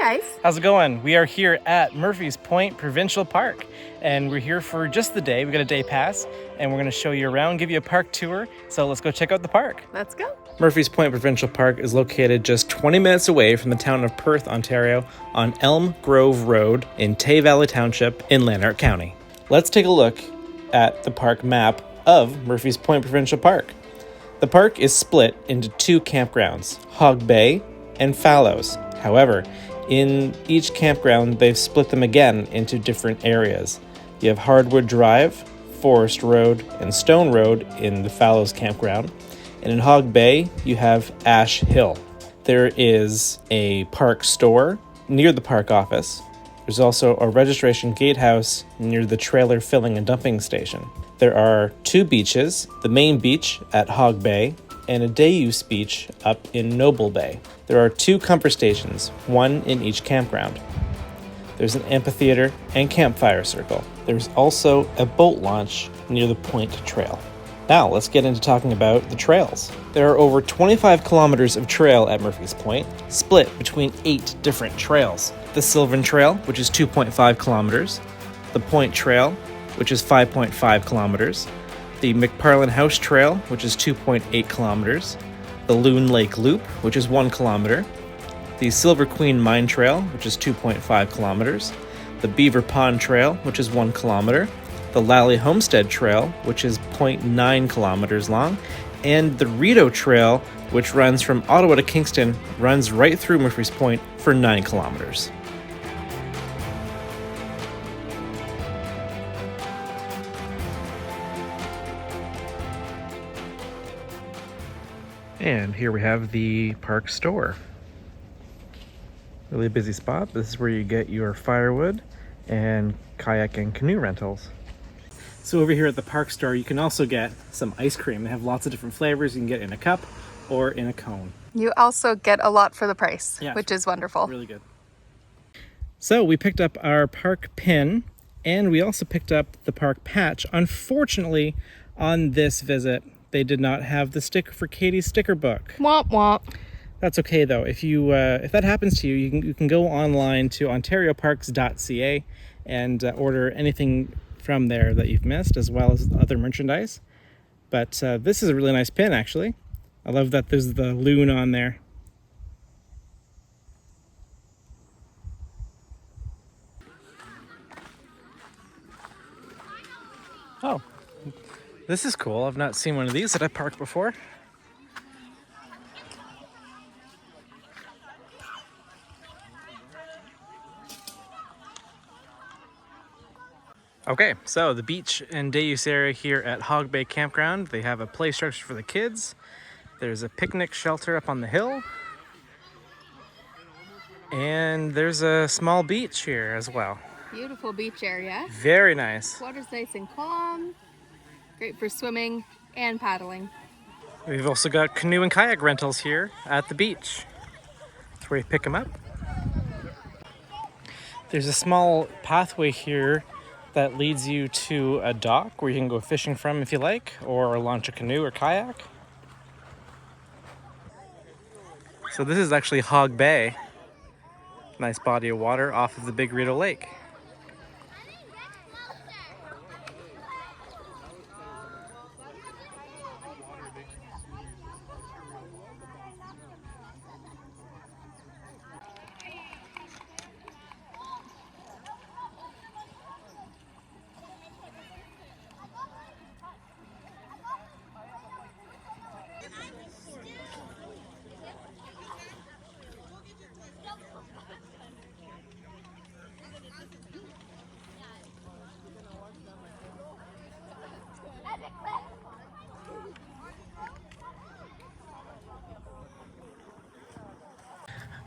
guys. How's it going? We are here at Murphys Point Provincial Park, and we're here for just the day. We got a day pass, and we're going to show you around, give you a park tour. So let's go check out the park. Let's go. Murphys Point Provincial Park is located just 20 minutes away from the town of Perth, Ontario, on Elm Grove Road in Tay Valley Township in Lanark County. Let's take a look at the park map of Murphys Point Provincial Park. The park is split into two campgrounds, Hogg Bay and Fallows. However, in each campground, they've split them again into different areas. You have Hardwood Drive, Forest Road, and Stone Road in the Fallows campground. And in Hogg Bay, you have Ash Hill. There is a park store near the park office. There's also a registration gatehouse near the trailer filling and dumping station. There are two beaches, the main beach at Hogg Bay and a day-use beach up in Noble Bay. There are two comfort stations, one in each campground. There's an amphitheatre and campfire circle. There's also a boat launch near the Point Trail. Now, let's get into talking about the trails. There are over 25 kilometers of trail at Murphys Point, split between 8 different trails. The Sylvan Trail, which is 2.5 kilometers, the Point Trail, which is 5.5 kilometers, the McParlin House Trail, which is 2.8 kilometers, the Loon Lake Loop, which is 1 kilometer, the Silver Queen Mine Trail, which is 2.5 kilometers, the Beaver Pond Trail, which is 1 kilometer, the Lally Homestead Trail, which is 0.9 kilometers long, and the Rideau Trail, which runs from Ottawa to Kingston, runs right through Murphys Point for 9 kilometers. And here we have the park store. Really busy spot. This is where you get your firewood and kayak and canoe rentals. So over here at the park store, you can also get some ice cream. They have lots of different flavors. You can get in a cup or in a cone. You also get a lot for the price, Yeah, which is wonderful. Really good. So we picked up our park pin, and we also picked up the park patch. Unfortunately, on this visit, they did not have the sticker for Katie's sticker book. Womp womp. That's okay though. If that happens to you, you can go online to ontarioparks.ca and order anything from there that you've missed, as well as other merchandise. But this is a really nice pin, actually. I love that there's the loon on there. Oh, this is cool. I've not seen one of these at a park before. Okay, so the beach and day use area here at Hogg Bay Campground. They have a play structure for the kids. There's a picnic shelter up on the hill. And there's a small beach here as well. Beautiful beach area. Very nice. Water's nice and calm. Great for swimming and paddling. We've also got canoe and kayak rentals here at the beach. That's where you pick them up. There's a small pathway here that leads you to a dock where you can go fishing from if you like, or launch a canoe or kayak. So this is actually Hogg Bay. Nice body of water off of the Big Rideau Lake.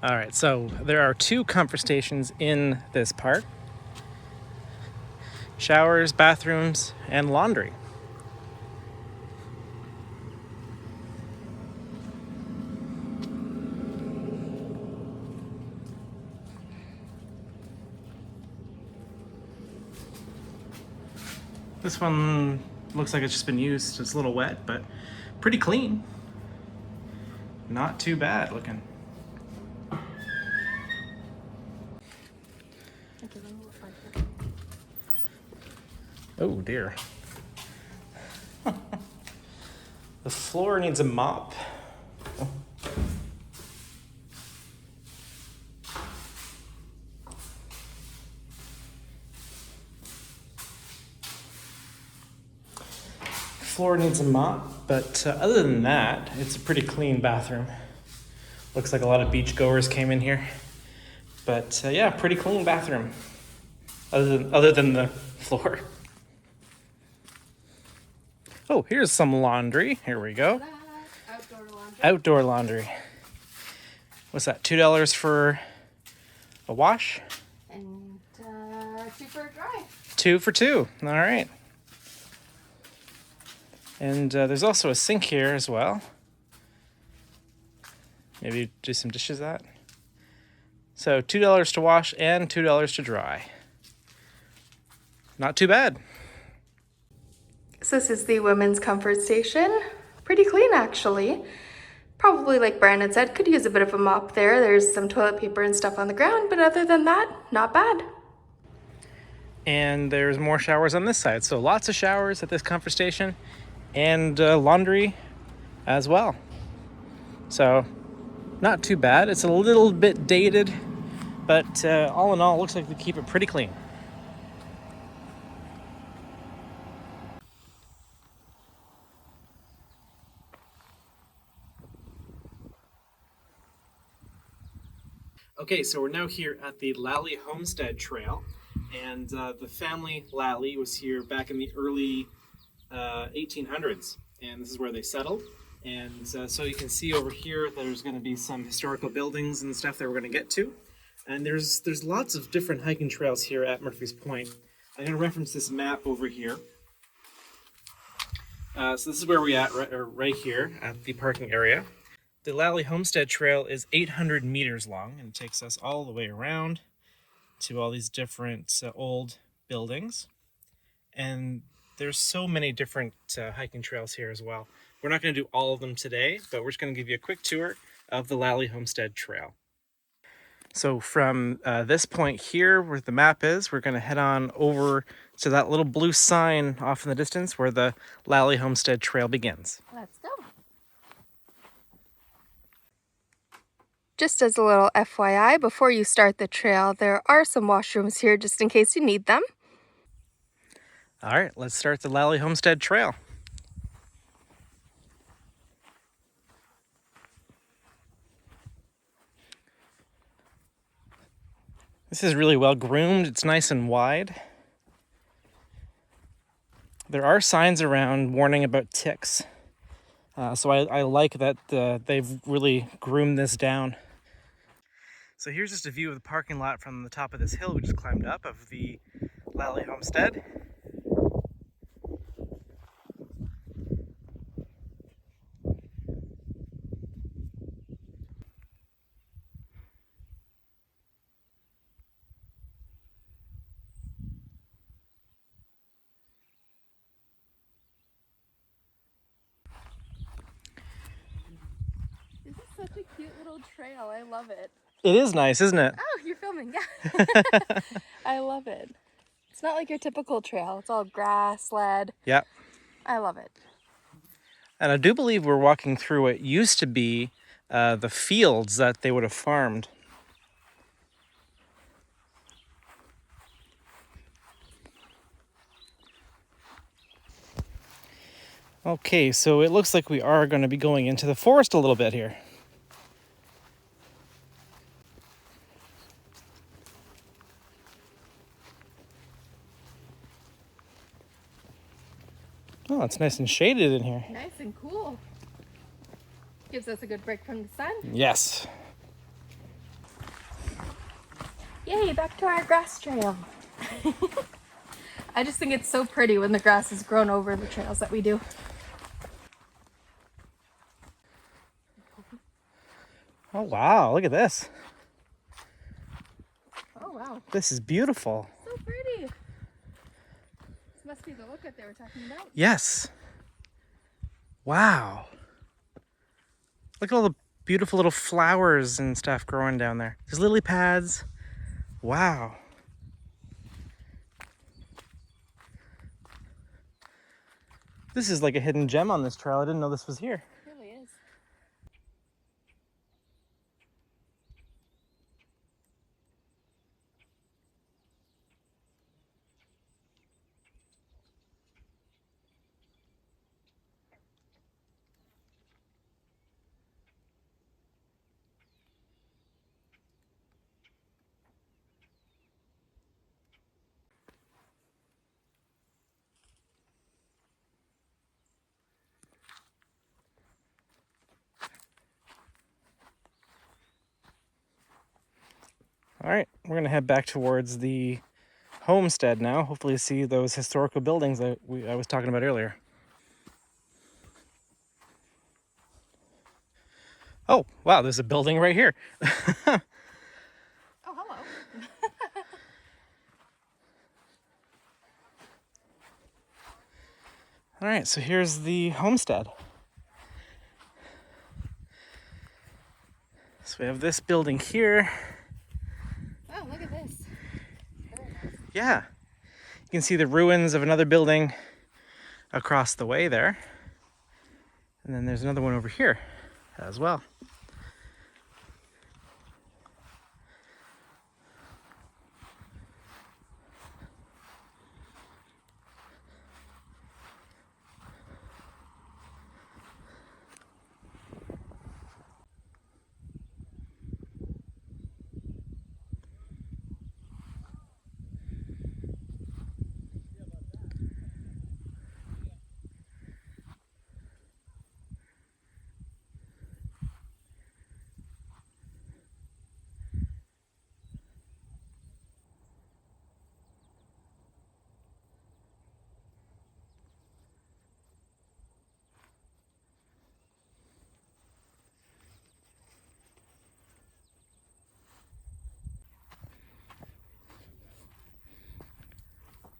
All right, so there are 2 comfort stations in this park. Showers, bathrooms, and laundry. This one looks like it's just been used. It's a little wet, but pretty clean. Not too bad looking. Oh dear. The floor needs a mop. Floor needs a mop, but other than that, it's a pretty clean bathroom. Looks like a lot of beachgoers came in here. But yeah, pretty clean bathroom. Other than the floor. Oh, here's some laundry. Here we go. Outdoor laundry. Outdoor laundry. What's that? $2 for a wash? And 2 for a dry. 2 for 2. All right. And there's also a sink here as well. Maybe do some dishes that. So $2 to wash and $2 to dry. Not too bad. So this is the women's comfort station. Pretty clean, actually. Probably, like Brandon said, could use a bit of a mop there. There's some toilet paper and stuff on the ground, but other than that, not bad. And there's more showers on this side. So lots of showers at this comfort station and laundry as well. So not too bad. It's a little bit dated, but all in all, it looks like they keep it pretty clean. Okay, so we're now here at the Lally Homestead Trail, and the family Lally was here back in the early 1800s, and this is where they settled. And so you can see over here there's going to be some historical buildings and stuff that we're going to get to, and there's lots of different hiking trails here at Murphys Point. I'm going to reference this map over here. So this is where we're at right here at the parking area. The Lally Homestead Trail is 800 meters long, and it takes us all the way around to all these different old buildings. And there's so many different hiking trails here as well. We're not going to do all of them today, but we're just going to give you a quick tour of the Lally Homestead Trail. So from this point here, where the map is, we're going to head on over to that little blue sign off in the distance where the Lally Homestead Trail begins. Let's go. Just as a little FYI, before you start the trail, there are some washrooms here just in case you need them. All right, let's start the Lally Homestead Trail. This is really well groomed. It's nice and wide. There are signs around warning about ticks. So I like that they've really groomed this down. So here's just a view of the parking lot from the top of this hill we just climbed up of the Lally Homestead. This is such a cute little trail. I love it. It is nice, isn't it? Oh, you're filming, yeah. I love it. It's not like your typical trail. It's all grass, sled. Yeah. I love it. And I do believe we're walking through what used to be the fields that they would have farmed. Okay, so it looks like we are going to be going into the forest a little bit here. Oh, it's nice and shaded in here. Nice and cool. Gives us a good break from the sun. Yes. Yay, back to our grass trail. I just think it's so pretty when the grass has grown over the trails that we do. Oh, wow. Look at this. Oh, wow. This is beautiful. So pretty. This must be the look that they were talking about. Yes. Wow. Look at all the beautiful little flowers and stuff growing down there. There's lily pads. Wow. This is like a hidden gem on this trail. I didn't know this was here. It really is. All right, we're gonna head back towards the homestead now. Hopefully see those historical buildings that I was talking about earlier. Oh, wow, there's a building right here. Oh, hello. All right, so here's the homestead. So we have this building here. Oh, look at this. Very nice. Yeah, you can see the ruins of another building across the way there. And then there's another one over here as well.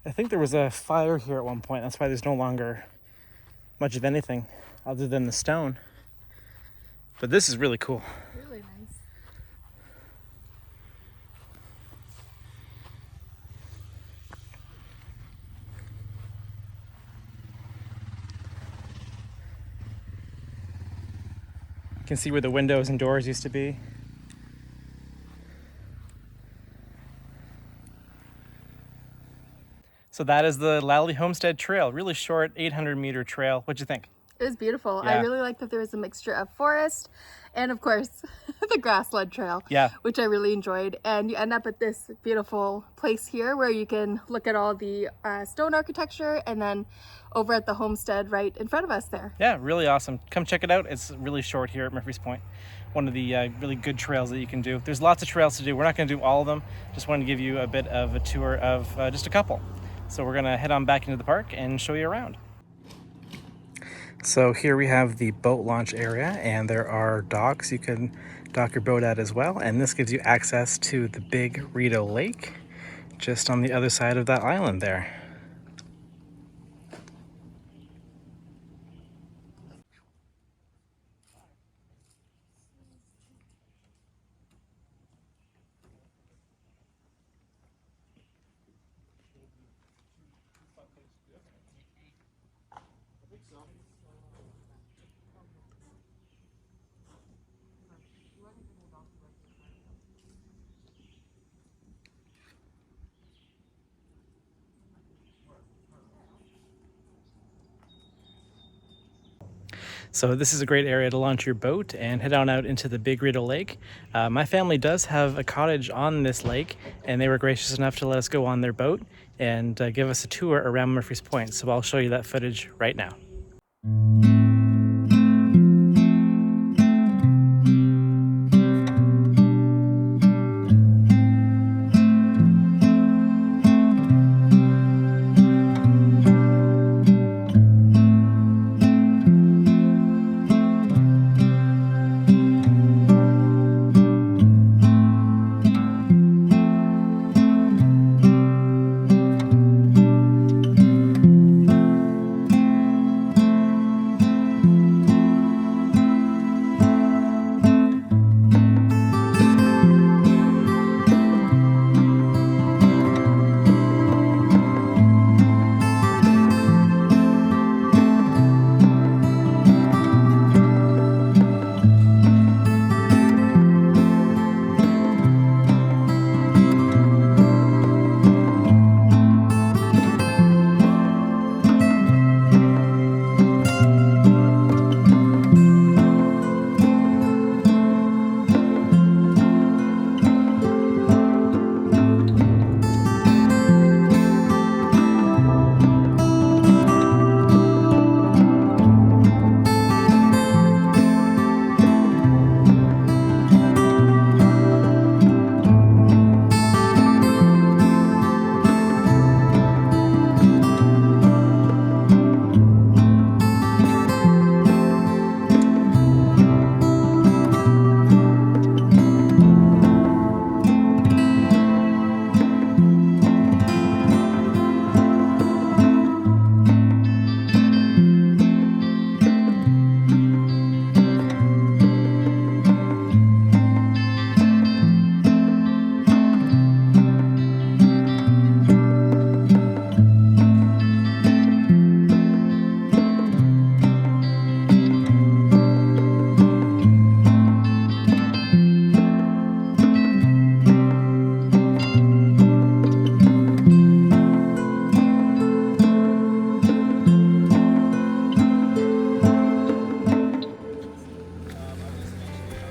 I think there was a fire here at one point. That's why there's no longer much of anything other than the stone. But this is really cool. Really nice. You can see where the windows and doors used to be. So that is the Lally Homestead Trail. Really short, 800-meter trail. What'd you think? It was beautiful. Yeah. I really like that there was a mixture of forest and, of course, the grass-led trail, Yeah. which I really enjoyed. And you end up at this beautiful place here where you can look at all the stone architecture, and then over at the homestead right in front of us there. Yeah, really awesome. Come check it out. It's really short here at Murphys Point. One of the really good trails that you can do. There's lots of trails to do. We're not going to do all of them. Just wanted to give you a bit of a tour of just a couple. So we're going to head on back into the park and show you around. So here we have the boat launch area, and there are docks you can dock your boat at as well. And this gives you access to the Big Rideau Lake just on the other side of that island there. So this is a great area to launch your boat and head on out into the Big Rideau Lake. My family does have a cottage on this lake, and they were gracious enough to let us go on their boat and give us a tour around Murphys Point. So I'll show you that footage right now.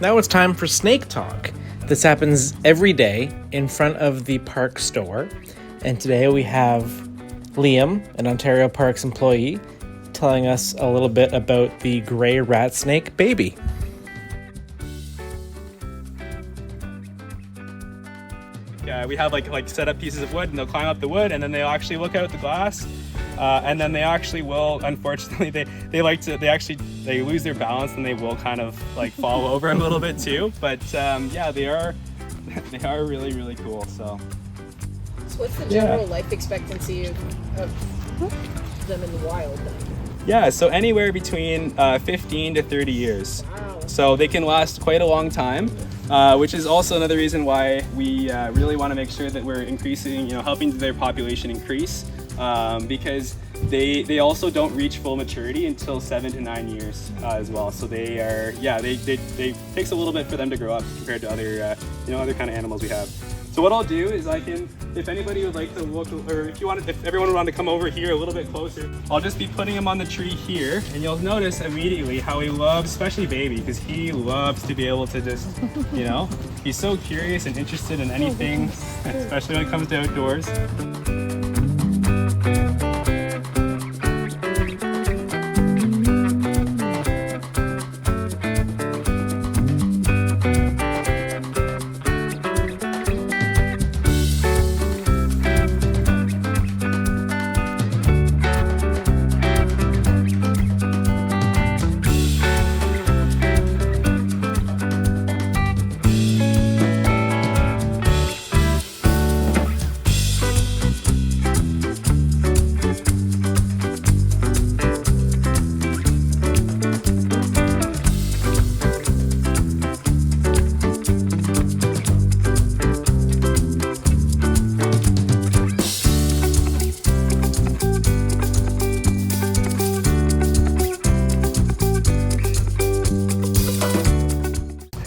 Now it's time for Snake Talk. This happens every day in front of the park store. And today we have Liam, an Ontario Parks employee, telling us a little bit about the gray ratsnake baby. Yeah, we have like set up pieces of wood, and they'll climb up the wood, and then they'll actually look out the glass, and then they actually will. Unfortunately, they lose their balance, and they will kind of like fall over a little bit too. But yeah, they are really cool. So what's the general life expectancy of them in the wild then? Yeah, so anywhere between 15 to 30 years. Wow. So they can last quite a long time, which is also another reason why we really want to make sure that we're increasing, helping their population increase, because they also don't reach full maturity until 7 to 9 years as well. So they are, they takes a little bit for them to grow up compared to other, other kind of animals we have. So what I'll do is if anybody would like to look, or if everyone would want to come over here a little bit closer, I'll just be putting him on the tree here, and you'll notice immediately how he loves, especially baby, because he loves to be able to just, he's so curious and interested in anything, especially when it comes to outdoors.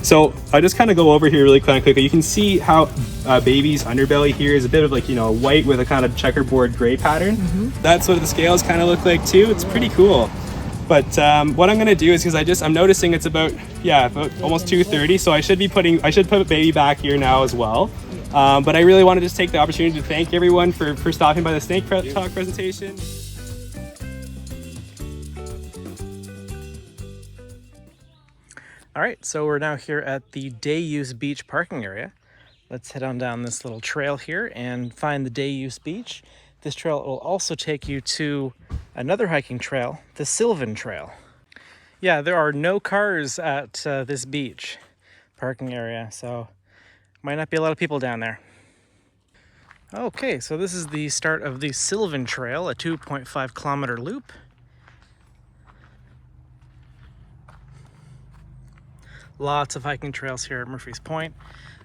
So I'll just kind of go over here really quickly. You can see how baby's underbelly here is a bit of white with a kind of checkerboard gray pattern. That's what the scales kind of look like too. It's pretty cool. But what I'm gonna do is, because I'm noticing it's about almost 2:30, so I should put baby back here now as well. But I really want to just take the opportunity to thank everyone for stopping by the Snake Talk presentation. All right, so we're now here at the day use beach parking area. Let's head on down this little trail here and find the day use beach. This trail will also take you to another hiking trail, the Sylvan Trail. Yeah, there are no cars at this beach parking area, so might not be a lot of people down there. Okay, so this is the start of the Sylvan Trail, a 2.5 kilometer loop. Lots of hiking trails here at Murphys Point,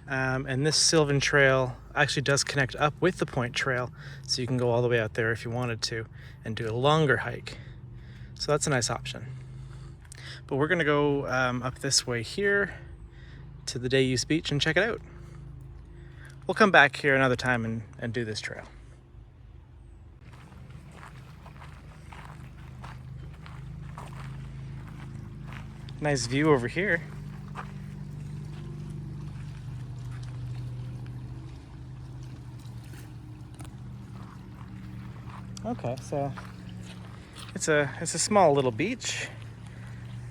and this Sylvan Trail actually does connect up with the Point Trail, so you can go all the way out there if you wanted to and do a longer hike. So that's a nice option. But we're gonna go up this way here to the day use beach and check it out. We'll come back here another time and do this trail. Nice view over here. Okay, so it's a small little beach,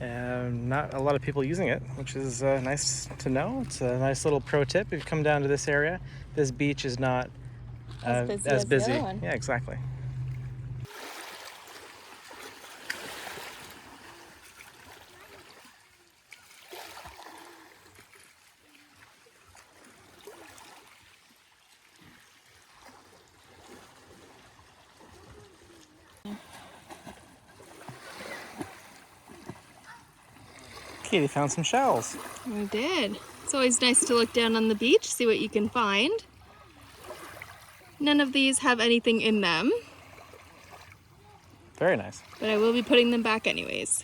and not a lot of people using it, which is nice to know. It's a nice little pro tip. If you come down to this area, this beach is not as busy. The other one. Yeah, exactly. Katie found some shells. We did. It's always nice to look down on the beach, see what you can find. None of these have anything in them, Very nice. but I will be putting them back anyways.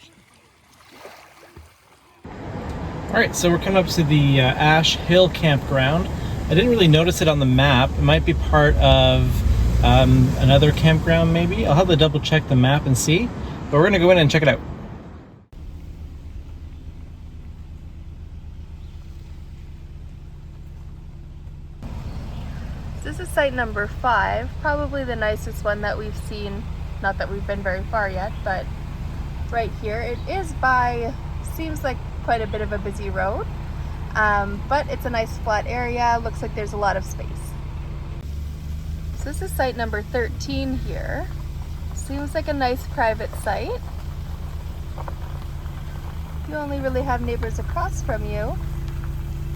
All right, so we're coming up to the Ash Hill Campground. I didn't really notice it on the map. It might be part of another campground maybe. I'll have to double check the map and see, but we're gonna go in and check it out. This is site number 5, probably the nicest one that we've seen. Not that we've been very far yet, but right here. It is by, seems like quite a bit of a busy road, but it's a nice flat area. Looks like there's a lot of space. So this is site number 13 here. Seems like a nice private site. You only really have neighbors across from you.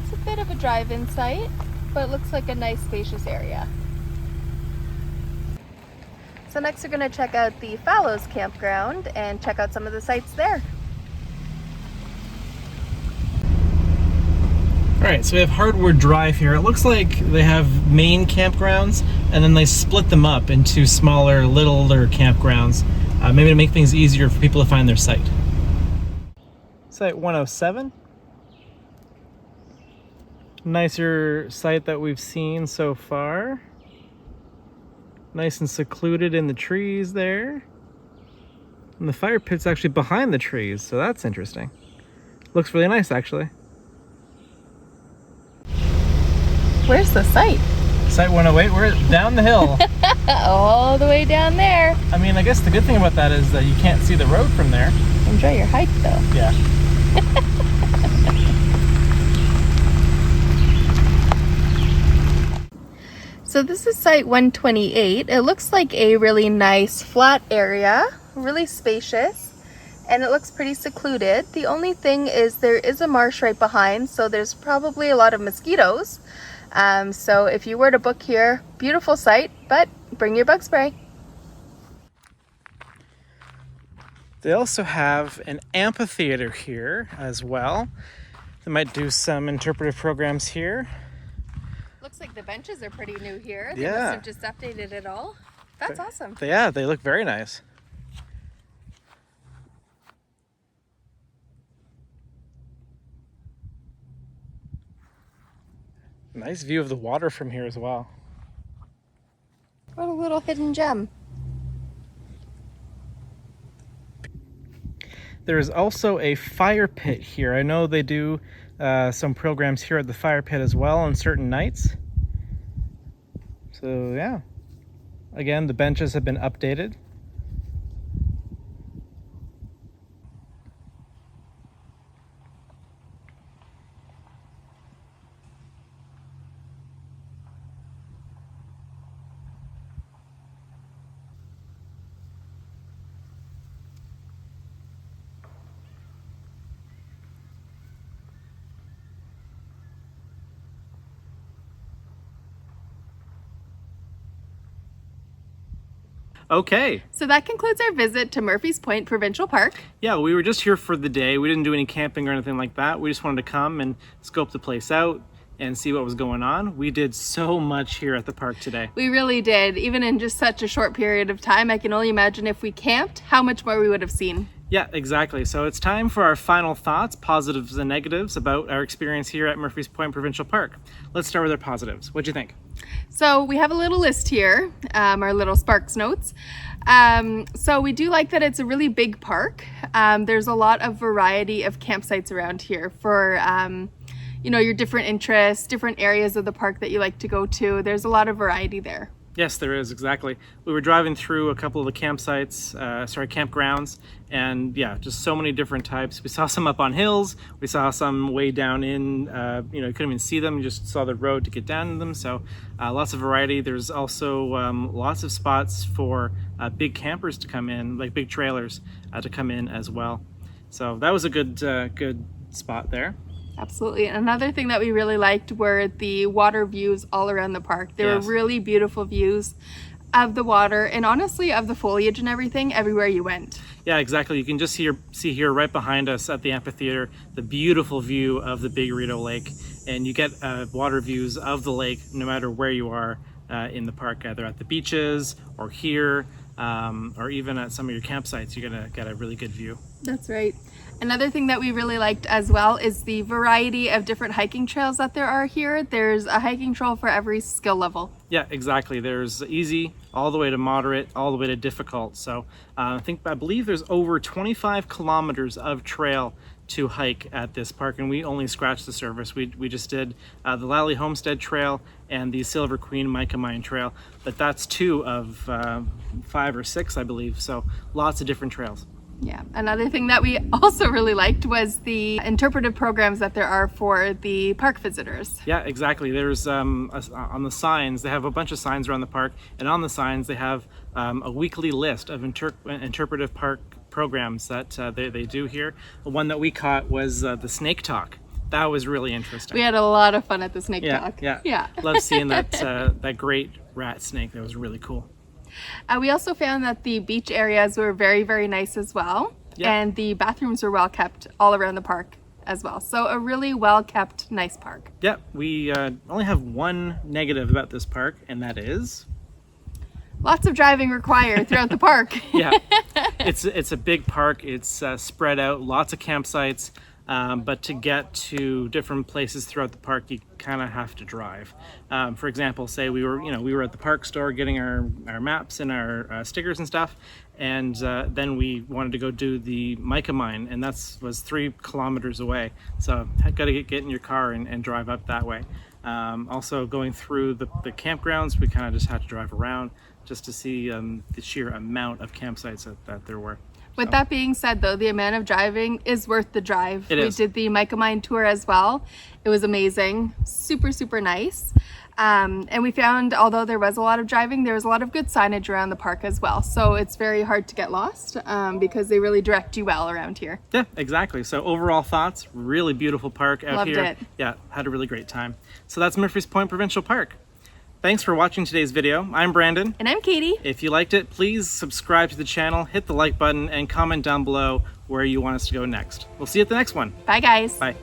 It's a bit of a drive-in site, but it looks like a nice spacious area. So next we're going to check out the Fallows Campground and check out some of the sites there. Alright, so we have Hardwood Drive here. It looks like they have main campgrounds and then they split them up into smaller, littler campgrounds, maybe to make things easier for people to find their site. Site 107. Nicer site that we've seen so far. Nice and secluded in the trees there. And the fire pit's actually behind the trees, so that's interesting. Looks really nice, actually. Where's the site? Site 108, we're down the hill. All the way down there. I mean, I guess the good thing about that is that you can't see the road from there. Enjoy your hike though. Yeah. So this is site 128. It looks like a really nice flat area, really spacious, and it looks pretty secluded. The only thing is there is a marsh right behind, so there's probably a lot of mosquitoes. So if you were to book here, beautiful site, but bring your bug spray. They also have an amphitheater here as well. They might do some interpretive programs here. Looks like the benches are pretty new here. They Yeah. must have just updated it all. That's awesome. Yeah, they look very nice. Nice view of the water from here as well. What a little hidden gem. There is also a fire pit here. I know they do some programs here at the fire pit as well on certain nights. So yeah, again, the benches have been updated. Okay. So that concludes our visit to Murphys Point Provincial Park. Yeah, we were just here for the day. We didn't do any camping or anything like that. We just wanted to come and scope the place out and see what was going on. We did so much here at the park today. We really did. Even in just such a short period of time, I can only imagine if we camped, how much more we would have seen. Yeah, exactly. So it's time for our final thoughts, positives and negatives about our experience here at Murphys Point Provincial Park. Let's start with our positives. What'd you think? So we have a little list here, our little Sparks notes. So we do like that it's a really big park. There's a lot of variety of campsites around here for you know, your different interests, different areas of the park that you like to go to. There's a lot of variety there. Yes, there is, exactly. We were driving through a couple of the campgrounds, and yeah, just so many different types. We saw some up on hills, we saw some way down in, you know, you couldn't even see them, you just saw the road to get down to them, so lots of variety. There's also lots of spots for big campers to come in, like big trailers to come in as well. So that was a good spot there. Absolutely. Another thing that we really liked were the water views all around the park. There Yes. were really beautiful views of the water and honestly of the foliage and everything everywhere you went. Yeah, exactly. You can just see here right behind us at the amphitheater the beautiful view of the Big Rideau Lake, and you get water views of the lake no matter where you are in the park, either at the beaches or here or even at some of your campsites. You're gonna get a really good view. That's right. Another thing that we really liked as well is the variety of different hiking trails that there are here. There's a hiking trail for every skill level. Yeah, exactly. There's easy all the way to moderate, all the way to difficult. So I believe there's over 25 kilometers of trail to hike at this park, and we only scratched the surface. We just did the Lally Homestead Trail and the Silver Queen Mica Mine Trail, but that's 2 of 5 or 6, I believe, so lots of different trails. Yeah, another thing that we also really liked was the interpretive programs that there are for the park visitors. Yeah, exactly. There's on the signs, they have a bunch of signs around the park, and on the signs they have a weekly list of interpretive park programs that they do here. The one that we caught was the snake talk. That was really interesting. We had a lot of fun at the snake talk. Yeah. Love seeing that that great rat snake. That was really cool. We also found that the beach areas were very, very nice as well. Yeah. And the bathrooms were well kept all around the park as well. So a really well kept, nice park. Yeah, we only have one negative about this park, and that is... lots of driving required throughout the park. Yeah, it's a big park. It's spread out, lots of campsites. But to get to different places throughout the park, you kind of have to drive. For example, say we were at the park store getting our maps and our stickers and stuff, and then we wanted to go do the mica mine, and was 3 kilometers away. So got to get in your car and drive up that way. Also going through the campgrounds, we kind of just had to drive around just to see the sheer amount of campsites that there were. With that being said, though, the amount of driving is worth the drive. We did the mica mine tour as well. It was amazing, super, super nice. And we found, although there was a lot of driving, there was a lot of good signage around the park as well. So it's very hard to get lost because they really direct you well around here. Yeah, exactly. So overall thoughts, really beautiful park out here. Loved it. Yeah, had a really great time. So that's Murphys Point Provincial Park. Thanks for watching today's video. I'm Brandon. And I'm Katie. If you liked it, please subscribe to the channel, hit the like button, and comment down below where you want us to go next. We'll see you at the next one. Bye, guys. Bye.